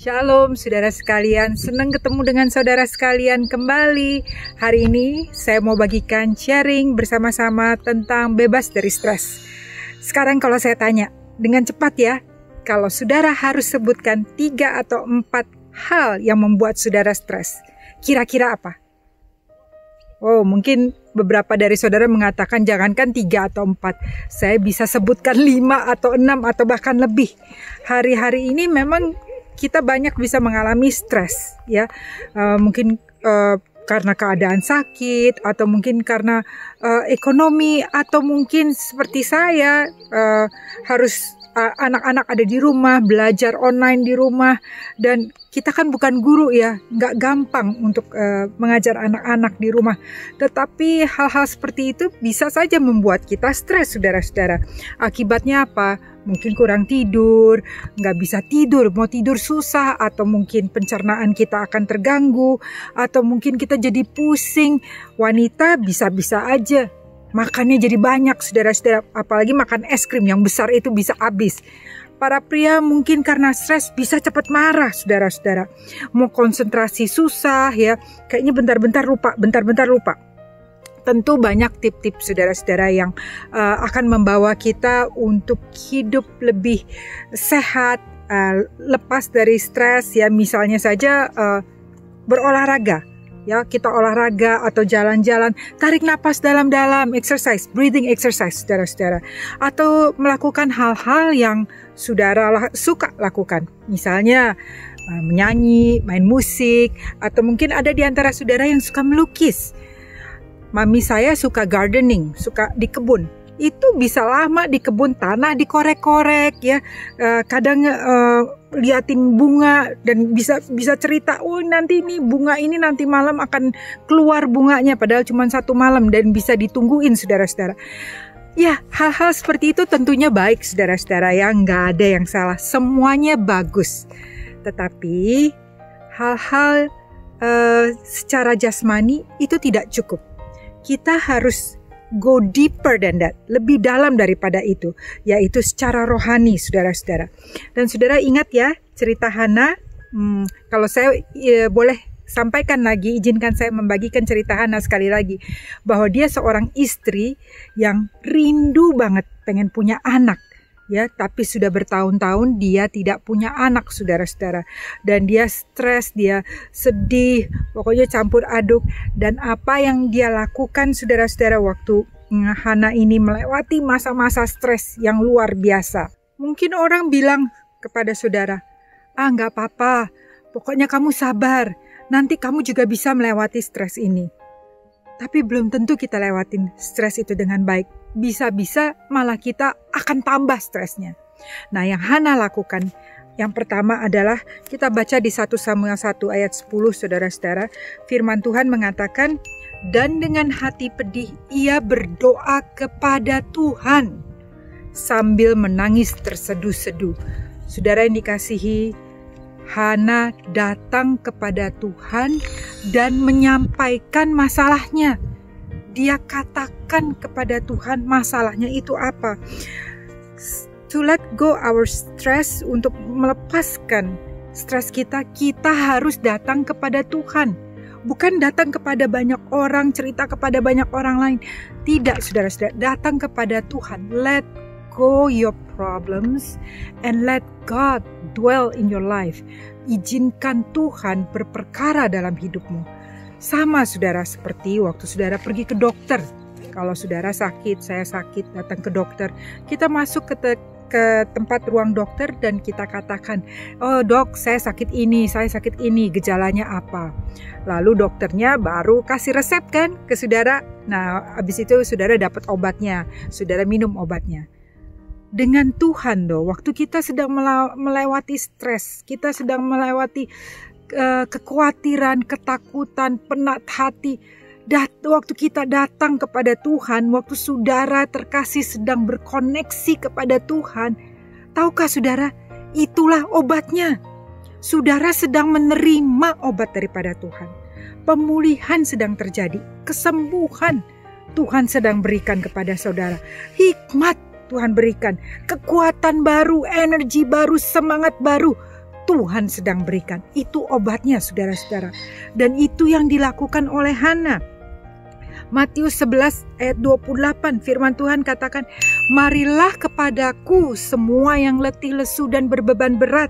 Shalom saudara sekalian, senang ketemu dengan saudara sekalian kembali. Hari ini saya mau bagikan sharing bersama-sama tentang bebas dari stres. Sekarang kalau saya tanya, dengan cepat ya, kalau saudara harus sebutkan 3 atau 4 hal yang membuat saudara stres, kira-kira apa? Oh, mungkin beberapa dari saudara mengatakan jangankan 3 atau 4, saya bisa sebutkan 5 atau 6 atau bahkan lebih. Hari-hari ini memang kita banyak bisa mengalami stres, ya. Mungkin karena keadaan sakit, atau mungkin karena ekonomi, atau mungkin seperti saya harus anak-anak ada di rumah, belajar online di rumah, dan kita kan bukan guru ya, nggak gampang untuk mengajar anak-anak di rumah. Tetapi hal-hal seperti itu bisa saja membuat kita stres, saudara-saudara. Akibatnya apa? Mungkin kurang tidur, nggak bisa tidur, mau tidur susah, atau mungkin pencernaan kita akan terganggu, atau mungkin kita jadi pusing. Wanita bisa-bisa aja makannya jadi banyak, saudara-saudara, apalagi makan es krim yang besar itu bisa habis. Para pria mungkin karena stres bisa cepat marah, saudara-saudara. Mau konsentrasi susah ya, kayaknya bentar-bentar lupa. Tentu banyak tip-tip saudara-saudara yang akan membawa kita untuk hidup lebih sehat, lepas dari stres ya. Misalnya saja berolahraga. Ya, kita olahraga atau jalan-jalan, tarik napas dalam-dalam, exercise, breathing exercise, saudara-saudara. Atau melakukan hal-hal yang saudara suka lakukan. Misalnya menyanyi, main musik, atau mungkin ada di antara saudara yang suka melukis. Mami saya suka gardening, suka di kebun. Itu bisa lama di kebun, tanah dikorek-korek ya. Kadang liatin bunga dan bisa cerita, oh nanti ini bunga ini nanti malam akan keluar bunganya, padahal cuma 1 malam dan bisa ditungguin, saudara-saudara. Ya, hal-hal seperti itu tentunya baik, saudara-saudara, ya, nggak ada yang salah, semuanya bagus. Tetapi hal-hal secara jasmani itu tidak cukup. Kita harus go deeper than that, lebih dalam daripada itu, yaitu secara rohani, saudara-saudara. Dan saudara ingat ya, cerita Hana. Kalau saya boleh sampaikan lagi, izinkan saya membagikan cerita Hana sekali lagi, bahwa dia seorang istri yang rindu banget pengen punya anak. Ya, tapi sudah bertahun-tahun dia tidak punya anak, saudara-saudara. Dan dia stres, dia sedih, pokoknya campur aduk. Dan apa yang dia lakukan, saudara-saudara, waktu Hana ini melewati masa-masa stres yang luar biasa. Mungkin orang bilang kepada saudara, nggak apa-apa, pokoknya kamu sabar, nanti kamu juga bisa melewati stres ini. Tapi belum tentu kita lewatin stres itu dengan baik. Bisa-bisa malah kita akan tambah stresnya. Nah, yang Hana lakukan, yang pertama adalah kita baca di 1 Samuel 1 ayat 10, saudara-saudara. Firman Tuhan mengatakan, dan dengan hati pedih ia berdoa kepada Tuhan sambil menangis terseduh-seduh. Saudara yang dikasihi, Hana datang kepada Tuhan dan menyampaikan masalahnya. Dia katakan kepada Tuhan masalahnya itu apa. To let go our stress, untuk melepaskan stres kita harus datang kepada Tuhan. Bukan datang kepada banyak orang, cerita kepada banyak orang lain. Tidak, saudara-saudara, datang kepada Tuhan. Let go your problems and let God dwell in your life. Izinkan Tuhan berperkara dalam hidupmu. Sama, saudara, seperti waktu saudara pergi ke dokter. Kalau saudara sakit, saya sakit, datang ke dokter. Kita masuk ke tempat ruang dokter dan kita katakan, oh dok, saya sakit ini, gejalanya apa? Lalu dokternya baru kasih resep kan ke saudara. Nah, habis itu saudara dapat obatnya, saudara minum obatnya. Dengan Tuhan waktu kita sedang melewati stres, kita sedang melewati kekhawatiran, ketakutan, penat hati, waktu kita datang kepada Tuhan, waktu saudara terkasih sedang berkoneksi kepada Tuhan, tahukah saudara, itulah obatnya. Saudara sedang menerima obat daripada Tuhan. Pemulihan sedang terjadi, kesembuhan Tuhan sedang berikan kepada saudara. Hikmat Tuhan berikan, kekuatan baru, energi baru, semangat baru. Tuhan sedang berikan. Itu obatnya saudara-saudara. Dan itu yang dilakukan oleh Hana. Matius 11 ayat 28 firman Tuhan katakan, marilah kepadaku semua yang letih lesu dan berbeban berat.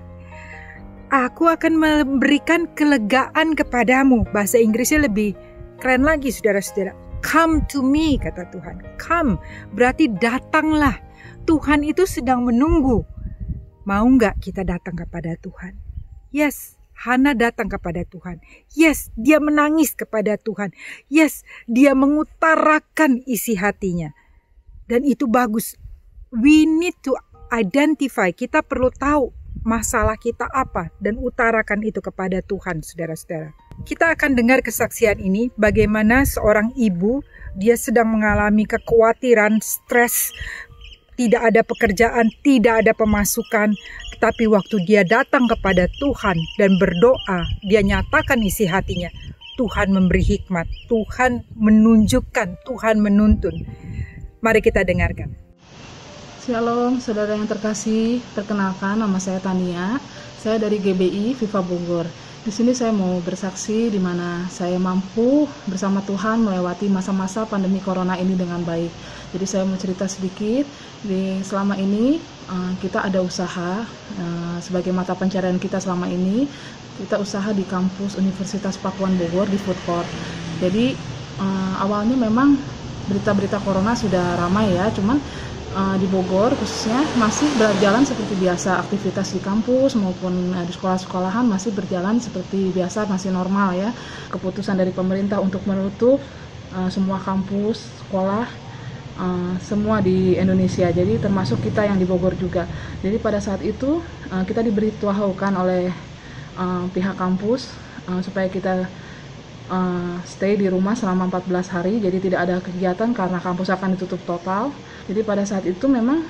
Aku akan memberikan kelegaan kepadamu. Bahasa Inggrisnya lebih keren lagi saudara-saudara. Come to me, kata Tuhan. Come berarti datanglah. Tuhan itu sedang menunggu. Mau nggak kita datang kepada Tuhan? Yes, Hana datang kepada Tuhan. Yes, dia menangis kepada Tuhan. Yes, dia mengutarakan isi hatinya. Dan itu bagus. We need to identify. Kita perlu tahu masalah kita apa dan utarakan itu kepada Tuhan, saudara-saudara. Kita akan dengar kesaksian ini bagaimana seorang ibu, dia sedang mengalami kekhawatiran, stres, tidak ada pekerjaan, tidak ada pemasukan. Tetapi waktu dia datang kepada Tuhan dan berdoa, dia nyatakan isi hatinya. Tuhan memberi hikmat, Tuhan menunjukkan, Tuhan menuntun. Mari kita dengarkan. Shalom, saudara yang terkasih. Perkenalkan, nama saya Tania. Saya dari GBI Viva Bogor. Di sini saya mau bersaksi di mana saya mampu bersama Tuhan melewati masa-masa pandemi corona ini dengan baik. Jadi saya mau cerita sedikit. Selama ini kita ada usaha sebagai mata pencarian kita selama ini. Kita usaha di kampus Universitas Pakuan Bogor di food court. Jadi awalnya memang berita-berita corona sudah ramai ya, cuman di Bogor khususnya masih berjalan seperti biasa, aktivitas di kampus maupun di sekolah-sekolahan masih berjalan seperti biasa, masih normal ya. Keputusan dari pemerintah untuk menutup semua kampus, sekolah, semua di Indonesia, jadi termasuk kita yang di Bogor juga. Jadi pada saat itu kita diberitahukan oleh pihak kampus supaya kita stay di rumah selama 14 hari, jadi tidak ada kegiatan karena kampus akan ditutup total. Jadi pada saat itu memang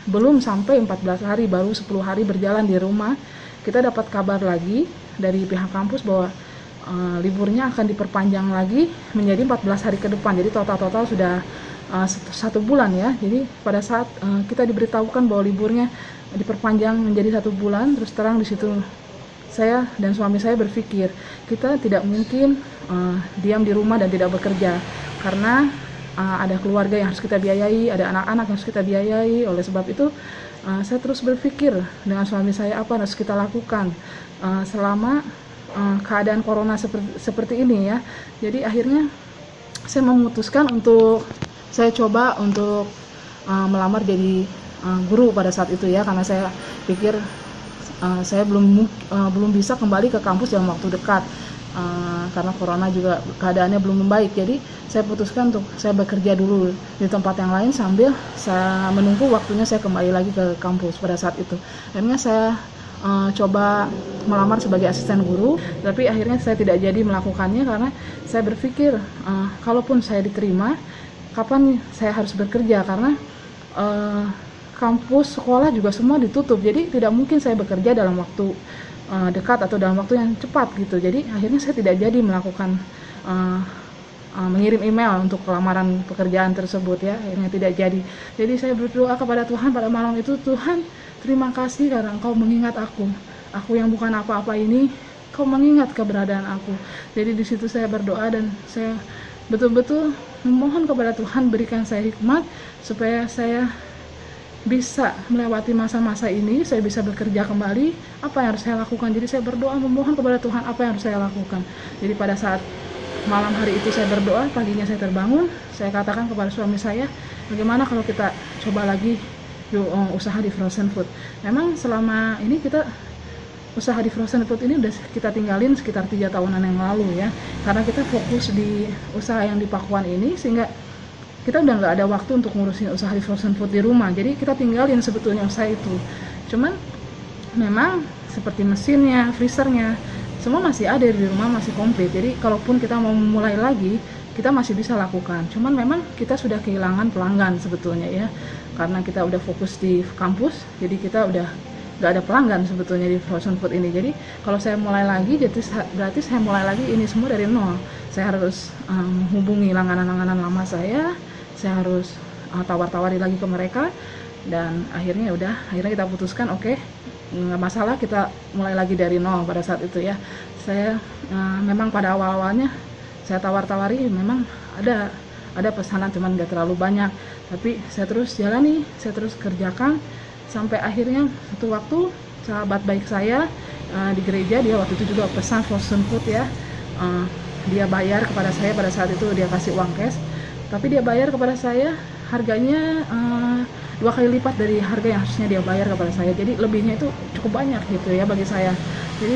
belum sampai 14 hari, baru 10 hari berjalan di rumah, kita dapat kabar lagi dari pihak kampus bahwa liburnya akan diperpanjang lagi menjadi 14 hari ke depan. Jadi total sudah 1 bulan ya. Jadi pada saat kita diberitahukan bahwa liburnya diperpanjang menjadi 1 bulan, terus terang di situ saya dan suami saya berpikir kita tidak mungkin diam di rumah dan tidak bekerja, karena ada keluarga yang harus kita biayai, ada anak-anak yang harus kita biayai. Oleh sebab itu saya terus berpikir dengan suami saya apa harus kita lakukan selama keadaan corona seperti ini ya. Jadi akhirnya saya memutuskan untuk saya coba untuk melamar jadi guru pada saat itu ya, karena saya pikir saya belum bisa kembali ke kampus dalam waktu dekat karena corona juga keadaannya belum membaik. Jadi saya putuskan untuk saya bekerja dulu di tempat yang lain sambil saya menunggu waktunya saya kembali lagi ke kampus pada saat itu. Akhirnya saya coba melamar sebagai asisten guru, tapi akhirnya saya tidak jadi melakukannya karena saya berpikir kalaupun saya diterima, kapan saya harus bekerja, karena kampus, sekolah juga semua ditutup, jadi tidak mungkin saya bekerja dalam waktu dekat atau dalam waktu yang cepat gitu. Jadi akhirnya saya tidak jadi melakukan mengirim email untuk lamaran pekerjaan tersebut ya, akhirnya tidak jadi. Jadi saya berdoa kepada Tuhan pada malam itu, Tuhan terima kasih karena Engkau mengingat aku yang bukan apa-apa ini, Kau mengingat keberadaan aku. Jadi di situ saya berdoa dan saya betul-betul memohon kepada Tuhan berikan saya hikmat supaya saya bisa melewati masa-masa ini, saya bisa bekerja kembali. Apa yang harus saya lakukan? Jadi saya berdoa memohon kepada Tuhan apa yang harus saya lakukan. Jadi pada saat malam hari itu saya berdoa, paginya saya terbangun, saya katakan kepada suami saya, bagaimana kalau kita coba lagi usaha di frozen food. Memang selama ini kita usaha di frozen food ini udah kita tinggalin sekitar 3 tahunan yang lalu ya, karena kita fokus di usaha yang di Pakuan ini, sehingga kita udah nggak ada waktu untuk ngurusin usaha di frozen food di rumah. Jadi kita tinggalin sebetulnya usaha itu. Cuman memang seperti mesinnya, freezernya, semua masih ada di rumah, masih komplit. Jadi kalaupun kita mau mulai lagi, kita masih bisa lakukan. Cuman memang kita sudah kehilangan pelanggan sebetulnya ya, karena kita udah fokus di kampus, jadi kita udah nggak ada pelanggan sebetulnya di frozen food ini. Jadi kalau saya mulai lagi, jadi berarti saya mulai lagi ini semua dari nol. Saya harus menghubungi langganan-langganan lama saya harus tawar-tawari lagi ke mereka, dan akhirnya kita putuskan oke, nggak masalah, kita mulai lagi dari nol pada saat itu ya. Saya memang pada awal-awalnya saya tawar-tawari, memang ada pesanan, cuman nggak terlalu banyak, tapi saya terus jalani, saya terus kerjakan sampai akhirnya satu waktu sahabat baik saya di gereja, dia waktu itu juga pesan frozen food ya. Dia bayar kepada saya pada saat itu, dia kasih uang cash, tapi dia bayar kepada saya harganya 2 kali lipat dari harga yang harusnya dia bayar kepada saya. Jadi lebihnya itu cukup banyak gitu ya bagi saya. Jadi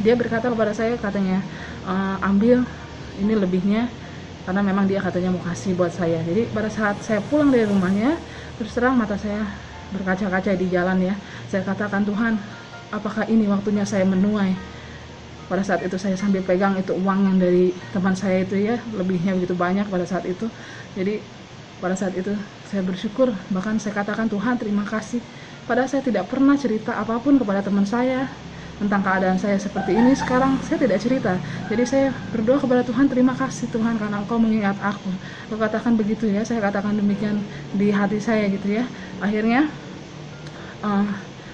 dia berkata kepada saya, katanya ambil ini lebihnya, karena memang dia katanya mau kasih buat saya. Jadi pada saat saya pulang dari rumahnya, terus terang mata saya berkaca-kaca di jalan ya. Saya katakan, Tuhan, apakah ini waktunya saya menuai? Pada saat itu saya sambil pegang itu uang yang dari teman saya itu ya, lebihnya begitu banyak pada saat itu. Jadi pada saat itu saya bersyukur, bahkan saya katakan, Tuhan terima kasih. Padahal saya tidak pernah cerita apapun kepada teman saya tentang keadaan saya seperti ini. Sekarang saya tidak cerita. Jadi saya berdoa kepada Tuhan, terima kasih Tuhan karena Engkau mengingat aku. Aku katakan begitu ya, saya katakan demikian di hati saya gitu ya. Akhirnya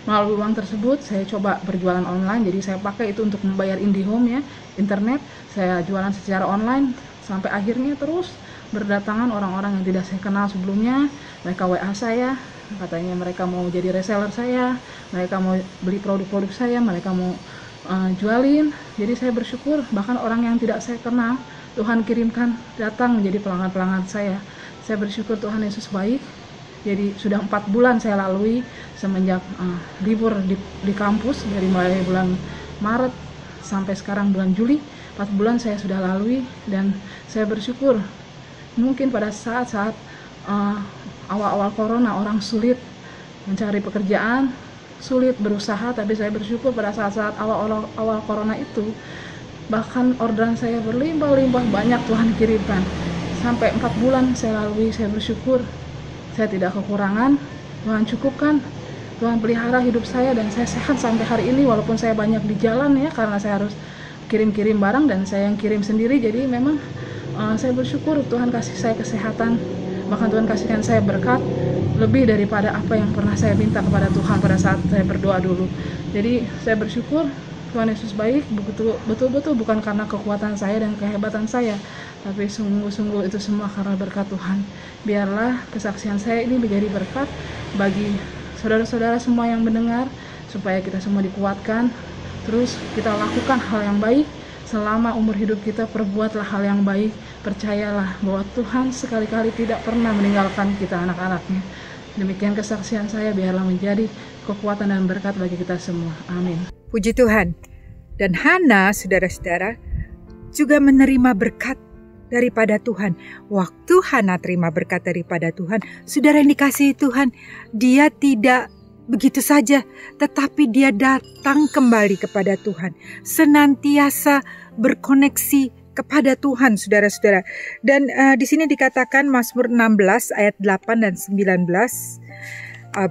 melalui uang tersebut saya coba berjualan online. Jadi saya pakai itu untuk membayar IndiHome ya, internet. Saya jualan secara online sampai akhirnya terus berdatangan orang-orang yang tidak saya kenal sebelumnya. Mereka WA saya, katanya mereka mau jadi reseller saya, mereka mau beli produk-produk saya, mereka mau jualin. Jadi saya bersyukur, bahkan orang yang tidak saya kenal Tuhan kirimkan datang menjadi pelanggan-pelanggan saya. Saya bersyukur Tuhan Yesus baik. Jadi sudah 4 bulan saya lalui semenjak libur di kampus, dari mulai bulan Maret sampai sekarang bulan Juli. 4 bulan saya sudah lalui, dan saya bersyukur. Mungkin pada saat-saat awal-awal corona orang sulit mencari pekerjaan, sulit berusaha, tapi saya bersyukur pada saat-saat awal corona itu bahkan orderan saya berlimpah-limpah banyak Tuhan kirimkan. Sampai 4 bulan saya lalui, saya bersyukur saya tidak kekurangan, Tuhan cukupkan, Tuhan pelihara hidup saya, dan saya sehat sampai hari ini walaupun saya banyak di jalan ya, karena saya harus kirim-kirim barang dan saya yang kirim sendiri. Jadi memang saya bersyukur Tuhan kasih saya kesehatan, bahkan Tuhan kasihkan saya berkat lebih daripada apa yang pernah saya minta kepada Tuhan pada saat saya berdoa dulu. Jadi saya bersyukur Tuhan Yesus baik, betul-betul bukan karena kekuatan saya dan kehebatan saya, tapi sungguh-sungguh itu semua karena berkat Tuhan. Biarlah kesaksian saya ini menjadi berkat bagi saudara-saudara semua yang mendengar, supaya kita semua dikuatkan, terus kita lakukan hal yang baik. Selama umur hidup kita, perbuatlah hal yang baik. Percayalah bahwa Tuhan sekali-kali tidak pernah meninggalkan kita anak-anaknya. Demikian kesaksian saya, biarlah menjadi kekuatan dan berkat bagi kita semua. Amin. Puji Tuhan. Dan Hana, saudara-saudara, juga menerima berkat daripada Tuhan. Waktu Hana terima berkat daripada Tuhan, saudara yang dikasihi Tuhan, dia tidak begitu saja, tetapi dia datang kembali kepada Tuhan, senantiasa berkoneksi kepada Tuhan, saudara-saudara. Dan di sini dikatakan Mazmur 16 ayat 8 dan 19,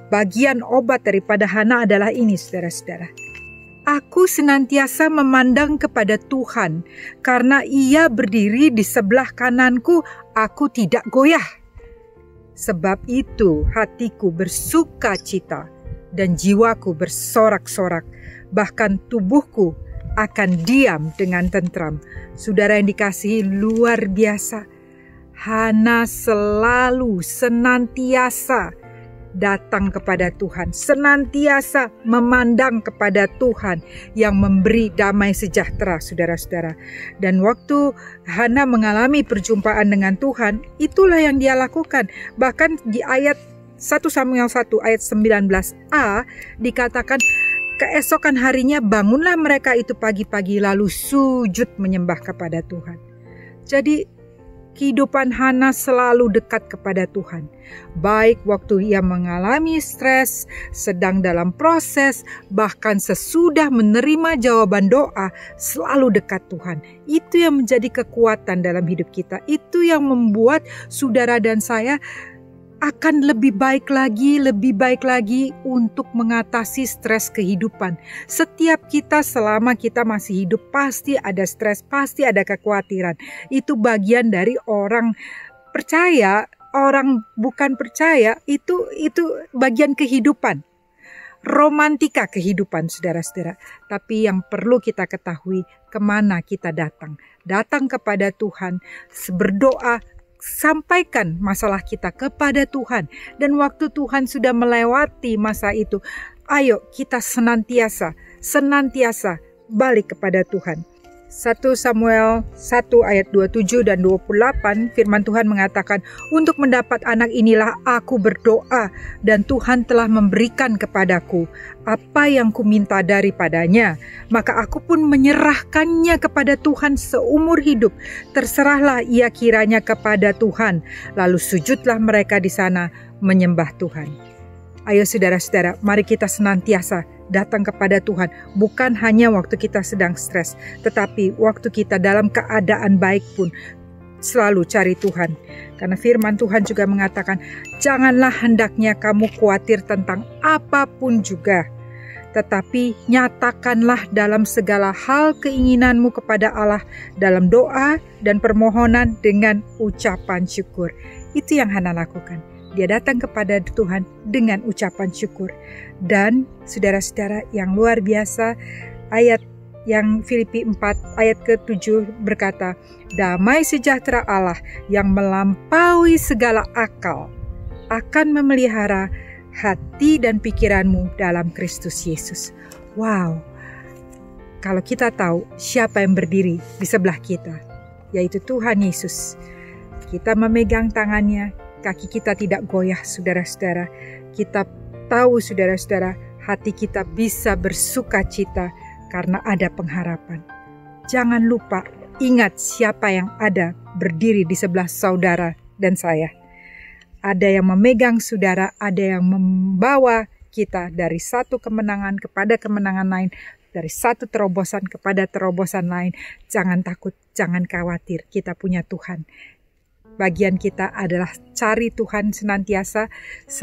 bagian obat daripada Hana adalah ini, saudara-saudara. Aku senantiasa memandang kepada Tuhan, karena Ia berdiri di sebelah kananku, aku tidak goyah. Sebab itu hatiku bersuka cita dan jiwaku bersorak-sorak, bahkan tubuhku akan diam dengan tentram. Saudara yang dikasihi, luar biasa. Hana selalu senantiasa datang kepada Tuhan, senantiasa memandang kepada Tuhan yang memberi damai sejahtera, saudara-saudara. Dan waktu Hana mengalami perjumpaan dengan Tuhan, itulah yang dia lakukan. Bahkan di ayat 1 Samuel 1 ayat 19a dikatakan, keesokan harinya bangunlah mereka itu pagi-pagi lalu sujud menyembah kepada Tuhan. Jadi kehidupan Hana selalu dekat kepada Tuhan. Baik waktu ia mengalami stres, sedang dalam proses, bahkan sesudah menerima jawaban doa, selalu dekat Tuhan. Itu yang menjadi kekuatan dalam hidup kita. Itu yang membuat saudara dan saya akan lebih baik lagi untuk mengatasi stres kehidupan. Setiap kita selama kita masih hidup pasti ada stres, pasti ada kekhawatiran. Itu bagian dari orang percaya, orang bukan percaya, itu bagian kehidupan. romantika kehidupan saudara-saudara. Tapi yang perlu kita ketahui, kemana kita datang. Datang kepada Tuhan, berdoa, sampaikan masalah kita kepada Tuhan. Dan waktu Tuhan sudah melewati masa itu, ayo kita senantiasa balik kepada Tuhan. 1 Samuel 1 ayat 27 dan 28 firman Tuhan mengatakan, untuk mendapat anak inilah aku berdoa dan Tuhan telah memberikan kepadaku apa yang kuminta daripadanya. Maka aku pun menyerahkannya kepada Tuhan seumur hidup. Terserahlah ia kiranya kepada Tuhan. Lalu sujudlah mereka di sana menyembah Tuhan. Ayo saudara-saudara, mari kita senantiasa datang kepada Tuhan, bukan hanya waktu kita sedang stres, tetapi waktu kita dalam keadaan baik pun selalu cari Tuhan. Karena firman Tuhan juga mengatakan, janganlah hendaknya kamu khawatir tentang apapun juga, tetapi nyatakanlah dalam segala hal keinginanmu kepada Allah dalam doa dan permohonan dengan ucapan syukur. Itu yang Hana lakukan. Dia datang kepada Tuhan dengan ucapan syukur. Dan saudara-saudara yang luar biasa, ayat yang Filipi 4 ayat ke-7 berkata, damai sejahtera Allah yang melampaui segala akal akan memelihara hati dan pikiranmu dalam Kristus Yesus. Wow, kalau kita tahu siapa yang berdiri di sebelah kita, yaitu Tuhan Yesus, kita memegang tangannya, kaki kita tidak goyah saudara-saudara. Kita tahu saudara-saudara, hati kita bisa bersuka cita karena ada pengharapan. Jangan lupa, ingat siapa yang ada berdiri di sebelah saudara dan saya. Ada yang memegang saudara, ada yang membawa kita dari satu kemenangan kepada kemenangan lain, dari satu terobosan kepada terobosan lain. Jangan takut, jangan khawatir, kita punya Tuhan. Bagian kita adalah cari Tuhan senantiasa,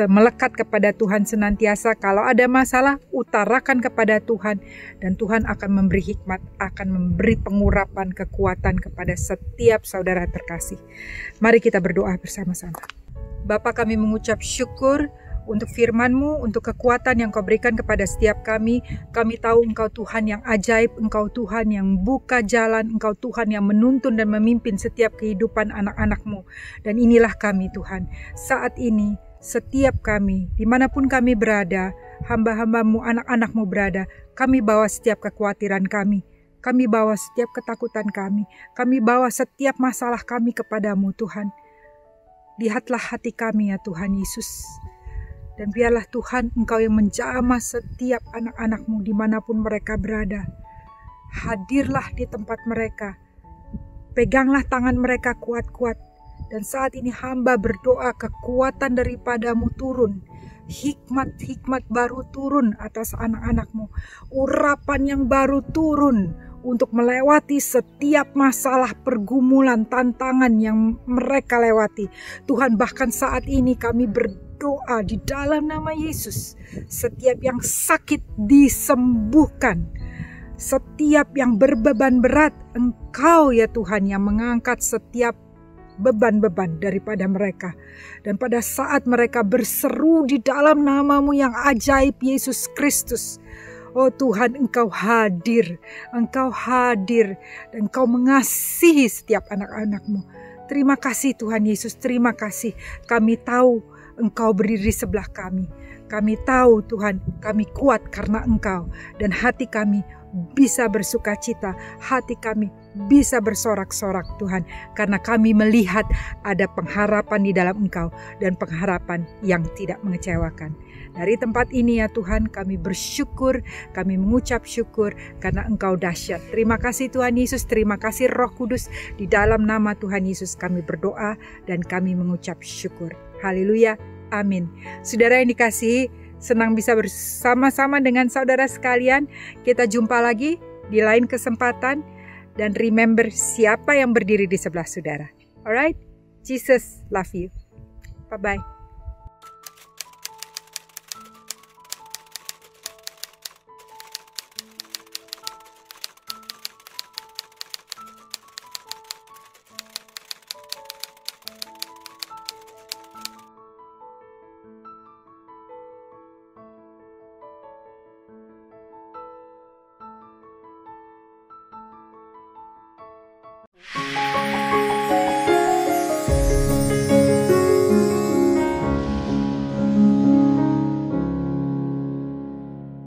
melekat kepada Tuhan senantiasa. Kalau ada masalah, utarakan kepada Tuhan. Dan Tuhan akan memberi hikmat, akan memberi pengurapan, kekuatan kepada setiap saudara terkasih. Mari kita berdoa bersama-sama. Bapa, kami mengucap syukur untuk firman-Mu, untuk kekuatan yang Kau berikan kepada setiap kami. Kami tahu Engkau Tuhan yang ajaib, Engkau Tuhan yang buka jalan, Engkau Tuhan yang menuntun dan memimpin setiap kehidupan anak-anak-Mu. Dan inilah kami Tuhan, saat ini setiap kami, dimanapun kami berada, hamba-hamba-Mu, anak-anak-Mu berada, kami bawa setiap kekhawatiran kami. Kami bawa setiap ketakutan kami bawa setiap masalah kami kepada-Mu Tuhan. Lihatlah hati kami ya Tuhan Yesus. Dan biarlah Tuhan Engkau yang menjamah setiap anak-anak-Mu dimanapun mereka berada. Hadirlah di tempat mereka. Peganglah tangan mereka kuat-kuat. Dan saat ini hamba berdoa kekuatan daripada-Mu turun. Hikmat-hikmat baru turun atas anak-anak-Mu. Urapan yang baru turun untuk melewati setiap masalah, pergumulan, tantangan yang mereka lewati. Tuhan, bahkan saat ini kami berdoa di dalam nama Yesus, setiap yang sakit disembuhkan, setiap yang berbeban berat, Engkau ya Tuhan yang mengangkat setiap beban-beban daripada mereka. Dan pada saat mereka berseru di dalam nama-Mu yang ajaib Yesus Kristus, oh Tuhan, Engkau hadir dan Engkau mengasihi setiap anak-anak-Mu. Terima kasih Tuhan Yesus, terima kasih. Kami tahu Engkau berdiri di sebelah kami. Kami tahu Tuhan, kami kuat karena Engkau. Dan hati kami bisa bersuka cita. Hati kami bisa bersorak-sorak Tuhan. Karena kami melihat ada pengharapan di dalam Engkau. Dan pengharapan yang tidak mengecewakan. Dari tempat ini ya Tuhan, kami bersyukur, kami mengucap syukur karena Engkau dahsyat. Terima kasih Tuhan Yesus, terima kasih Roh Kudus. Di dalam nama Tuhan Yesus kami berdoa dan kami mengucap syukur. Haleluya, amin. Saudara yang dikasihi, senang bisa bersama-sama dengan saudara sekalian. Kita jumpa lagi di lain kesempatan. Dan remember siapa yang berdiri di sebelah saudara. Alright, Jesus love you. Bye-bye.